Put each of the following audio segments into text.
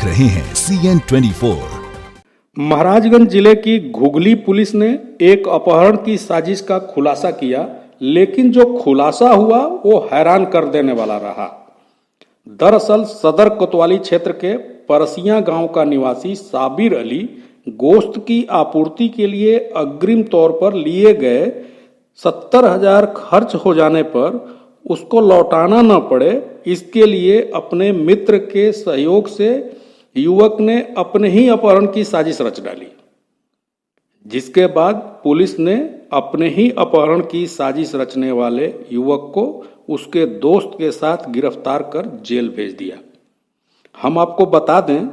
रहे हैं CN 24। महाराजगंज जिले की घुघली पुलिस ने एक अपहरण की साजिश का खुलासा किया, लेकिन जो खुलासा हुआ वो हैरान कर देने वाला रहा। दरअसल सदर कोतवाली क्षेत्र के परसिया गांव का निवासी साबिर अली गोश्त की आपूर्ति के लिए अग्रिम तौर पर लिए गए 70,000 खर्च हो जाने पर उसको लौटाना न पड़े, इसके लिए अपने मित्र के सहयोग से युवक ने अपने ही अपहरण की साजिश रच डाली, जिसके बाद पुलिस ने अपने ही अपहरण की साजिश रचने वाले युवक को उसके दोस्त के साथ गिरफ्तार कर जेल भेज दिया। हम आपको बता दें,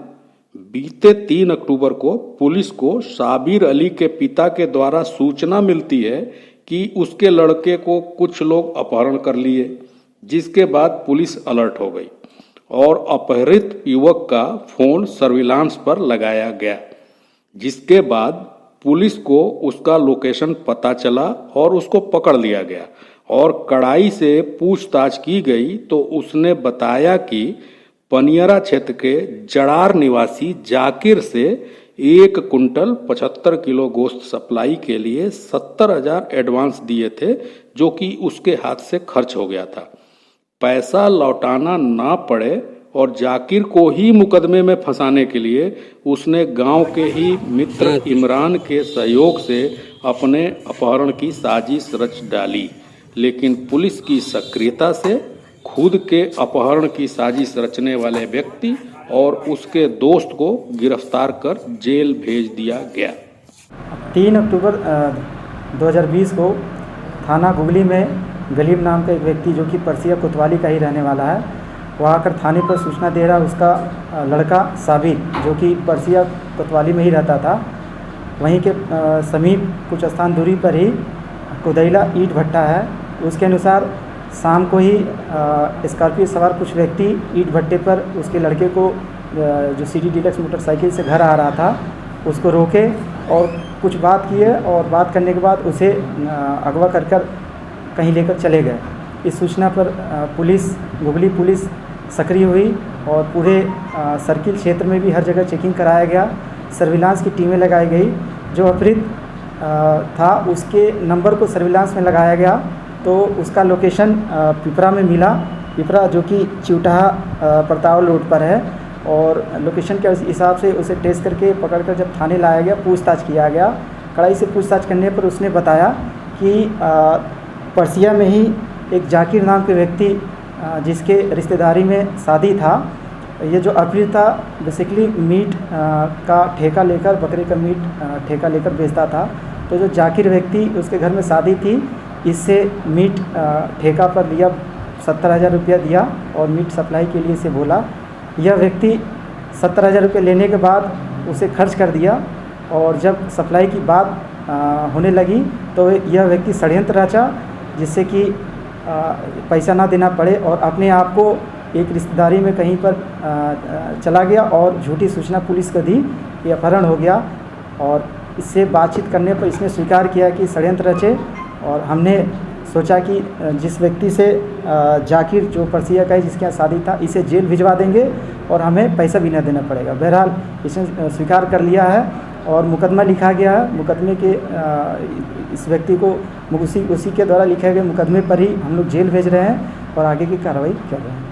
बीते 3 अक्टूबर को पुलिस को साबिर अली के पिता के द्वारा सूचना मिलती है कि उसके लड़के को कुछ लोग अपहरण कर लिए, जिसके बाद पुलिस अलर्ट हो गई और अपहरित युवक का फोन सर्विलांस पर लगाया गया, जिसके बाद पुलिस को उसका लोकेशन पता चला और उसको पकड़ लिया गया और कड़ाई से पूछताछ की गई तो उसने बताया कि पनियरा क्षेत्र के जड़ार निवासी जाकिर से 1 कुंटल 75 किलो गोश्त सप्लाई के लिए 70,000 एडवांस दिए थे, जो कि उसके हाथ से खर्च हो गया था। पैसा लौटाना ना पड़े और जाकिर को ही मुकदमे में फंसाने के लिए उसने गांव के ही मित्र इमरान के सहयोग से अपने अपहरण की साजिश रच डाली, लेकिन पुलिस की सक्रियता से खुद के अपहरण की साजिश रचने वाले व्यक्ति और उसके दोस्त को गिरफ्तार कर जेल भेज दिया गया। 3 अक्टूबर 2020 को थाना घुघली में गलीम नाम का एक व्यक्ति, जो कि परसिया कोतवाली का ही रहने वाला है, वो आकर थाने पर सूचना दे रहा उसका लड़का साबिर, जो कि परसिया कोतवाली में ही रहता था, वहीं के समीप कुछ स्थान दूरी पर ही कुदैला ईंट भट्टा है। उसके अनुसार शाम को ही स्कॉर्पियो सवार कुछ व्यक्ति ईंट भट्टे पर उसके लड़के को, जो सिटी डीलक्स मोटरसाइकिल से घर आ रहा था, उसको रोके और कुछ बात किए और बात करने के बाद उसे अगवा कर कहीं लेकर चले गए। इस सूचना पर घुघली पुलिस सक्रिय हुई और पूरे सर्किल क्षेत्र में भी हर जगह चेकिंग कराया गया, सर्विलांस की टीमें लगाई गई। जो अपहृत था उसके नंबर को सर्विलांस में लगाया गया तो उसका लोकेशन पिपरा में मिला, पिपरा जो कि चिवटाहा प्रताप रोड पर है, और लोकेशन के हिसाब से उसे टेस्ट करके पकड़कर जब थाने लाया गया, पूछताछ किया गया। कड़ाई से पूछताछ करने पर उसने बताया कि परसिया में ही एक जाकिर नाम के व्यक्ति, जिसके रिश्तेदारी में शादी था, ये जो अपहृत था बेसिकली मीट का ठेका लेकर, बकरे का मीट ठेका लेकर बेचता था। तो जो जाकिर व्यक्ति, उसके घर में शादी थी, इससे मीट ठेका पर लिया, 70,000 रुपया दिया और मीट सप्लाई के लिए इसे बोला। यह व्यक्ति 70,000 रुपये लेने के बाद उसे खर्च कर दिया और जब सप्लाई की बात होने लगी तो यह व्यक्ति षड्यंत्र रचा, जिससे कि पैसा ना देना पड़े और अपने आप को एक रिश्तेदारी में कहीं पर चला गया और झूठी सूचना पुलिस को दी, ये अपहरण हो गया। और इससे बातचीत करने पर इसने स्वीकार किया कि षड्यंत्र रचे, और हमने सोचा कि जिस व्यक्ति से जाकिर, जो परसिया का है, जिसके यहाँ शादी था, इसे जेल भिजवा देंगे और हमें पैसा भी न देना पड़ेगा। बहरहाल इसने स्वीकार कर लिया है और मुकदमा लिखा गया है। मुकदमे के इस व्यक्ति को उसी के द्वारा लिखे गए मुकदमे पर ही हम लोग जेल भेज रहे हैं और आगे की कार्रवाई कर रहे हैं।